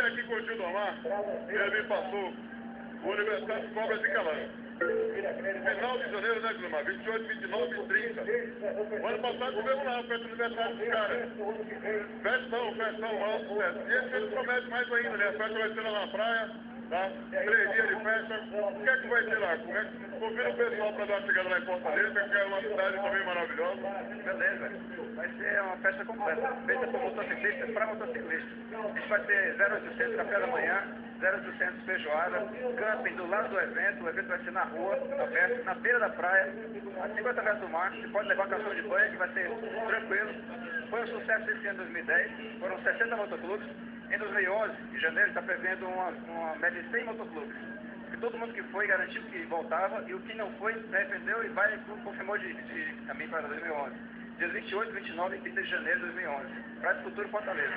aqui com o Gil Domar, ele me passou o aniversário de Cobra de Calango. Final de janeiro, né, Gilmar? 28, 29 e 30. O ano passado tivemos lá, festa de aniversário dos caras. Festão, maior sucesso. E esse ano promete mais ainda, né? A festa vai ser lá na praia, tá? 3 dias de festa. O que é que vai ter lá? Como é que... Convida o pessoal para dar uma chegada lá em Fortaleza, que é uma cidade também maravilhosa. Beleza. Vai ser uma festa completa, feita por motociclistas para motociclistas. A gente vai ter 0800 café da manhã, 0800 feijoada, camping do lado do evento. O evento vai ser na rua, aberto, na beira da praia, a 50 metros do mar. Você pode levar calção de banho, que vai ser tranquilo. Foi um sucesso esse ano 2010, foram 60 motoclubes. Em 2011, em janeiro, está prevendo uma média de 100 motoclubes. Todo mundo que foi garantiu que voltava, e o que não foi, defendeu e vai confirmou de também para 2011. Dias 28, 29 e 30 de janeiro de 2011. Praia do Futuro, Fortaleza.